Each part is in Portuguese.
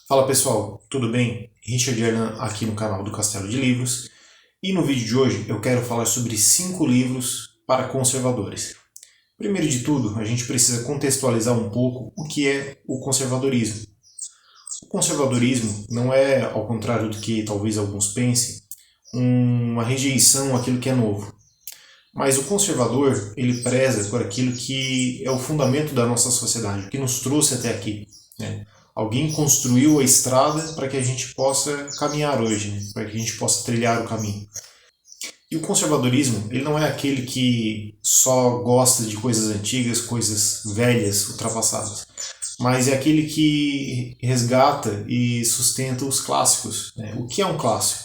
Fala pessoal, tudo bem? Richard Erlan aqui no canal do Castelo de Livros, e no vídeo de hoje eu quero falar sobre 5 livros para conservadores. Primeiro de tudo, a gente precisa contextualizar um pouco o que é o conservadorismo. O conservadorismo não é, ao contrário do que talvez alguns pensem, uma rejeição àquilo que é novo. Mas o conservador, ele preza por aquilo que é o fundamento da nossa sociedade, o que nos trouxe até aqui, né? Alguém construiu a estrada para que a gente possa caminhar hoje, né? Para que a gente possa trilhar o caminho. E o conservadorismo, ele não é aquele que só gosta de coisas antigas, coisas velhas, ultrapassadas, mas é aquele que resgata e sustenta os clássicos, né? O que é um clássico?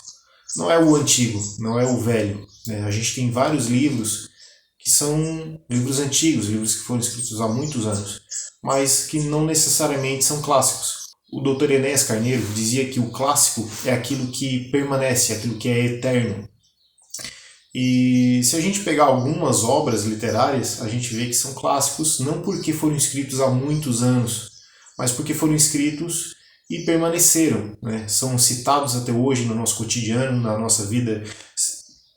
Não é o antigo, não é o velho, né? A gente tem vários livros que são livros antigos, livros que foram escritos há muitos anos, mas que não necessariamente são clássicos. O Dr. Enéas Carneiro dizia que o clássico é aquilo que permanece, aquilo que é eterno. E se a gente pegar algumas obras literárias, a gente vê que são clássicos não porque foram escritos há muitos anos, mas porque foram escritos e permaneceram, né? São citados até hoje no nosso cotidiano, na nossa vida,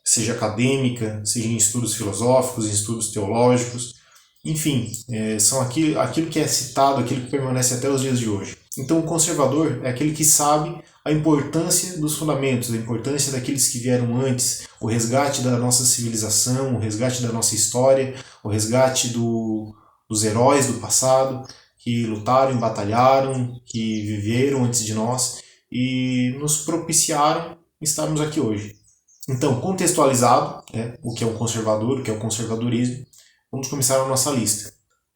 seja acadêmica, seja em estudos filosóficos, em estudos teológicos, enfim, são aquilo que é citado, aquilo que permanece até os dias de hoje. Então o conservador é aquele que sabe a importância dos fundamentos, a importância daqueles que vieram antes, o resgate da nossa civilização, o resgate da nossa história, o resgate dos heróis do passado, que lutaram e batalharam, que viveram antes de nós e nos propiciaram estarmos aqui hoje. Então, contextualizado, o que é um conservador, o que é o conservadorismo, vamos começar a nossa lista.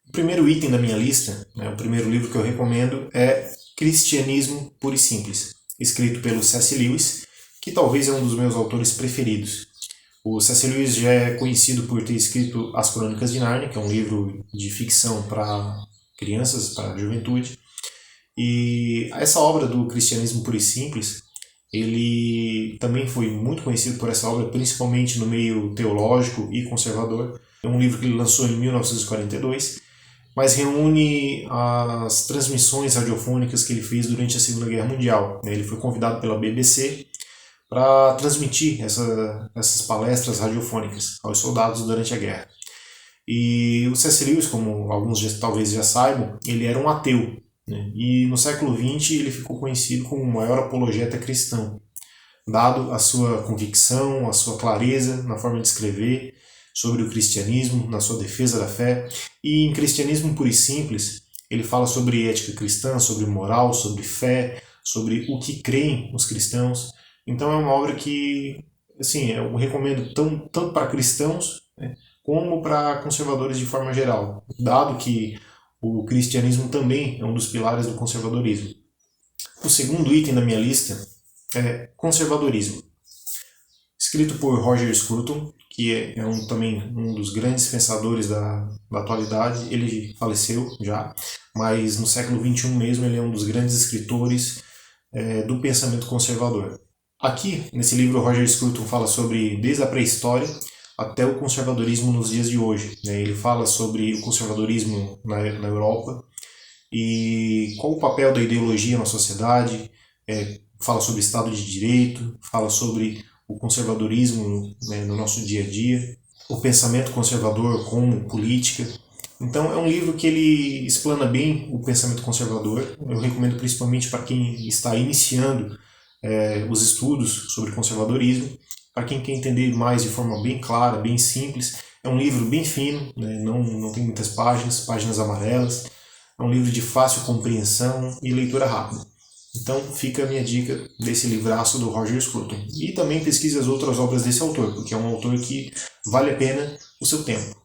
O primeiro item da minha lista, o primeiro livro que eu recomendo é Cristianismo Puro e Simples, escrito pelo C.S. Lewis, que talvez é um dos meus autores preferidos. O C.S. Lewis já é conhecido por ter escrito As Crônicas de Nárnia, que é um livro de ficção para crianças, para a juventude. E essa obra do Cristianismo Puro e Simples, ele também foi muito conhecido por essa obra, principalmente no meio teológico e conservador. É um livro que ele lançou em 1942, mas reúne as transmissões radiofônicas que ele fez durante a Segunda Guerra Mundial. Ele foi convidado pela BBC para transmitir essas palestras radiofônicas aos soldados durante a guerra. E o C.S. Lewis, como alguns talvez já saibam, ele era um ateu. E no século XX ele ficou conhecido como o maior apologeta cristão, dado a sua convicção, a sua clareza na forma de escrever sobre o cristianismo, na sua defesa da fé. E em Cristianismo Puro e Simples ele fala sobre ética cristã, sobre moral, sobre fé, sobre o que creem os cristãos. Então é uma obra que eu recomendo tanto para cristãos, como para conservadores de forma geral, dado que o cristianismo também é um dos pilares do conservadorismo. O segundo item da minha lista é Conservadorismo, escrito por Roger Scruton, que é também um dos grandes pensadores da atualidade. Ele faleceu já, mas no século XXI mesmo ele é um dos grandes escritores do pensamento conservador. Aqui, nesse livro, Roger Scruton fala sobre desde a pré-história até o conservadorismo nos dias de hoje. Ele fala sobre o conservadorismo na Europa e qual o papel da ideologia na sociedade, fala sobre Estado de Direito, fala sobre o conservadorismo no nosso dia a dia, o pensamento conservador como política. Então é um livro que ele explana bem o pensamento conservador. Eu recomendo principalmente para quem está iniciando os estudos sobre conservadorismo. Para quem quer entender mais de forma bem clara, bem simples, é um livro bem fino, não tem muitas páginas amarelas, é um livro de fácil compreensão e leitura rápida. Então fica a minha dica desse livraço do Roger Scruton. E também pesquise as outras obras desse autor, porque é um autor que vale a pena o seu tempo.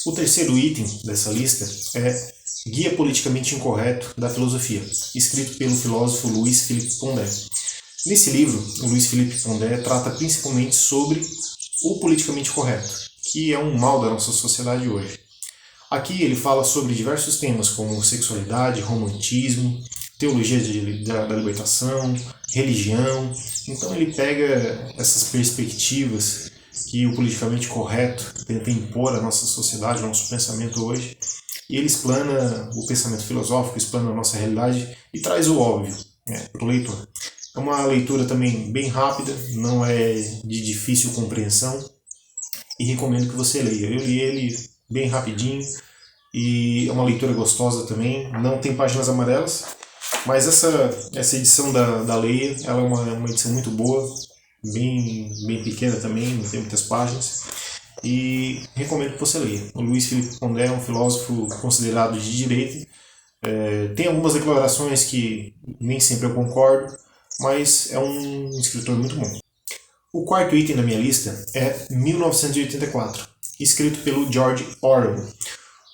O terceiro item dessa lista é Guia Politicamente Incorreto da Filosofia, escrito pelo filósofo Luiz Felipe Pondé. Nesse livro, o Luiz Felipe Pondé trata principalmente sobre o politicamente correto, que é um mal da nossa sociedade hoje. Aqui ele fala sobre diversos temas como sexualidade, romantismo, teologia da libertação, religião. Então ele pega essas perspectivas que o politicamente correto tenta impor à nossa sociedade, ao nosso pensamento hoje, e ele explana o pensamento filosófico, explana a nossa realidade e traz o óbvio. para o leitor. É uma leitura também bem rápida, não é de difícil compreensão e recomendo que você leia. Eu li ele bem rapidinho e é uma leitura gostosa também, não tem páginas amarelas, mas essa edição da Leia ela é uma edição muito boa, bem pequena também, não tem muitas páginas e recomendo que você leia. O Luiz Felipe Pondé é um filósofo considerado de direita, tem algumas declarações que nem sempre eu concordo, mas é um escritor muito bom. O quarto item da minha lista é 1984, escrito pelo George Orwell.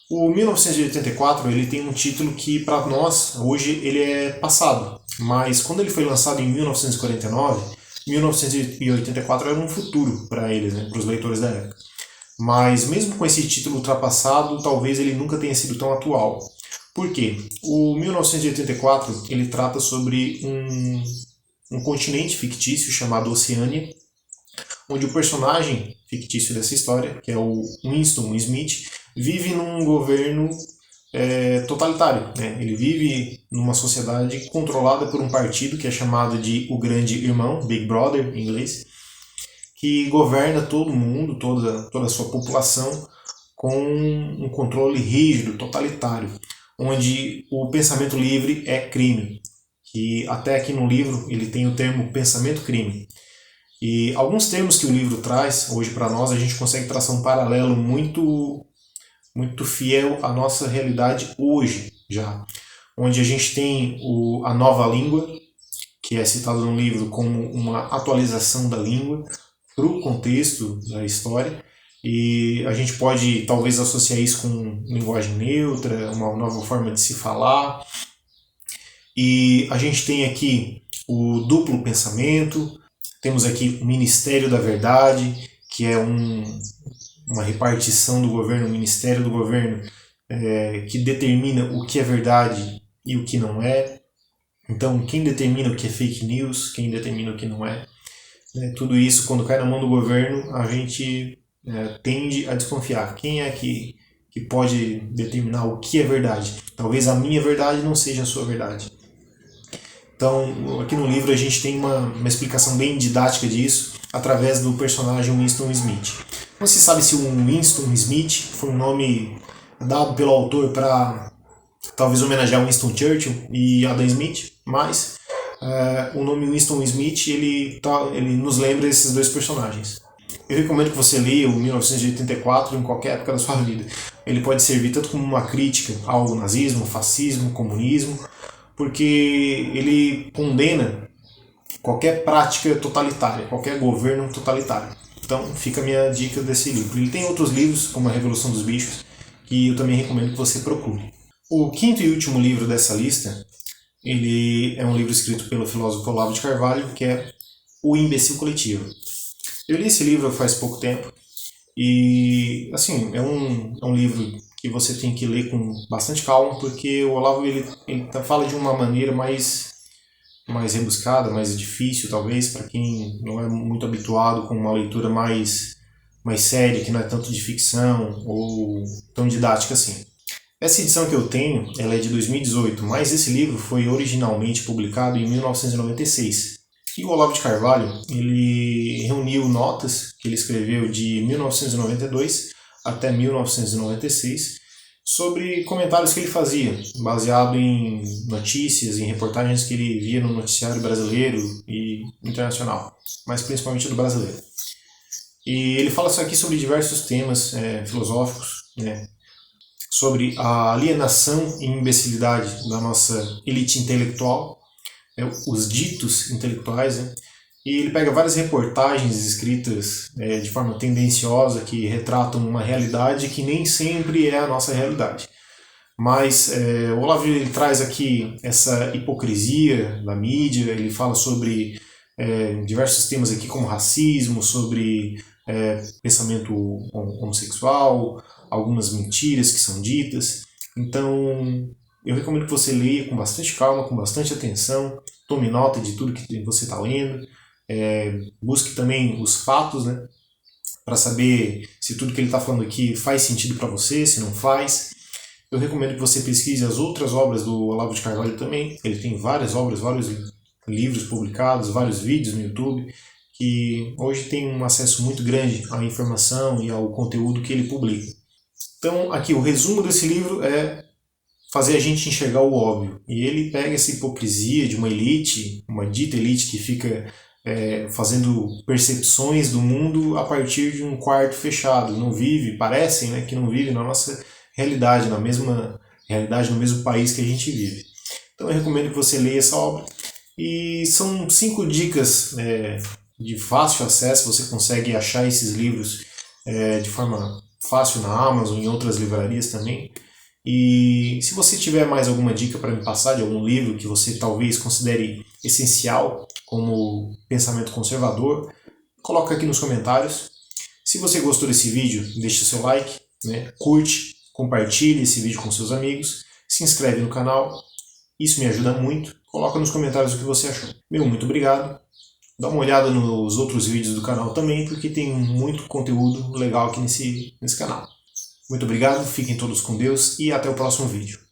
O 1984 ele tem um título que para nós hoje ele é passado, mas quando ele foi lançado em 1949, 1984 era um futuro para eles, né, para os leitores da época. Mas mesmo com esse título ultrapassado, talvez ele nunca tenha sido tão atual. Por quê? O 1984 ele trata sobre um continente fictício chamado Oceânia, onde o personagem fictício dessa história, que é o Winston Smith, vive num governo totalitário. Né? Ele vive numa sociedade controlada por um partido que é chamado de o Grande Irmão, Big Brother em inglês, que governa todo mundo, toda a sua população, com um controle rígido, totalitário, onde o pensamento livre é crime. Que até aqui no livro ele tem o termo pensamento-crime. E alguns termos que o livro traz, hoje para nós, a gente consegue traçar um paralelo muito fiel à nossa realidade hoje já. Onde a gente tem a nova língua, que é citada no livro como uma atualização da língua para o contexto da história. E a gente pode talvez associar isso com linguagem neutra, uma nova forma de se falar. E a gente tem aqui o duplo pensamento, temos aqui o Ministério da Verdade, que é uma repartição do governo, um ministério do governo que determina o que é verdade e o que não é. Então, quem determina o que é fake news, quem determina o que não é. Tudo isso, quando cai na mão do governo, a gente tende a desconfiar. Quem é que pode determinar o que é verdade? Talvez a minha verdade não seja a sua verdade. Então, aqui no livro a gente tem uma explicação bem didática disso através do personagem Winston Smith. Não se sabe se o Winston Smith foi um nome dado pelo autor para talvez homenagear Winston Churchill e Adam Smith, mas o nome Winston Smith ele nos lembra esses dois personagens. Eu recomendo que você leia o 1984 em qualquer época da sua vida. Ele pode servir tanto como uma crítica ao nazismo, fascismo, comunismo, porque ele condena qualquer prática totalitária, qualquer governo totalitário. Então fica a minha dica desse livro. Ele tem outros livros, como A Revolução dos Bichos, que eu também recomendo que você procure. O quinto e último livro dessa lista, ele é um livro escrito pelo filósofo Olavo de Carvalho, que é O Imbecil Coletivo. Eu li esse livro faz pouco tempo e, assim, é um livro que você tem que ler com bastante calma, porque o Olavo ele fala de uma maneira mais rebuscada, mais difícil talvez, para quem não é muito habituado com uma leitura mais séria, que não é tanto de ficção ou tão didática assim. Essa edição que eu tenho, ela é de 2018, mas esse livro foi originalmente publicado em 1996. E o Olavo de Carvalho, ele reuniu notas que ele escreveu de 1992 até 1996 sobre comentários que ele fazia, baseado em notícias, em reportagens que ele via no noticiário brasileiro e internacional, mas principalmente do brasileiro. E ele fala aqui sobre diversos temas filosóficos, né, sobre a alienação e imbecilidade da nossa elite intelectual, os ditos intelectuais, né? E ele pega várias reportagens escritas de forma tendenciosa que retratam uma realidade que nem sempre é a nossa realidade. Mas o Olavo ele traz aqui essa hipocrisia da mídia, ele fala sobre diversos temas aqui como racismo, sobre pensamento homossexual, algumas mentiras que são ditas. Então eu recomendo que você leia com bastante calma, com bastante atenção, tome nota de tudo que você está lendo, busque também os fatos, né, para saber se tudo que ele está falando aqui faz sentido para você, se não faz. Eu recomendo que você pesquise as outras obras do Olavo de Carvalho também. Ele tem várias obras, vários livros publicados, vários vídeos no YouTube, que hoje tem um acesso muito grande à informação e ao conteúdo que ele publica. Então, aqui o resumo desse livro é fazer a gente enxergar o óbvio. E ele pega essa hipocrisia de uma elite, uma dita elite que fica fazendo percepções do mundo a partir de um quarto fechado. Não vive, parecem, né, que não vive na nossa realidade, na mesma realidade, no mesmo país que a gente vive. Então eu recomendo que você leia essa obra. E são 5 dicas de fácil acesso, você consegue achar esses livros de forma fácil na Amazon e em outras livrarias também. E se você tiver mais alguma dica para me passar de algum livro que você talvez considere essencial como pensamento conservador, coloca aqui nos comentários. Se você gostou desse vídeo, deixe seu like, né? Curte, compartilhe esse vídeo com seus amigos, se inscreve no canal, isso me ajuda muito. Coloca nos comentários o que você achou. Muito obrigado. Dá uma olhada nos outros vídeos do canal também, porque tem muito conteúdo legal aqui nesse canal. Muito obrigado, fiquem todos com Deus e até o próximo vídeo.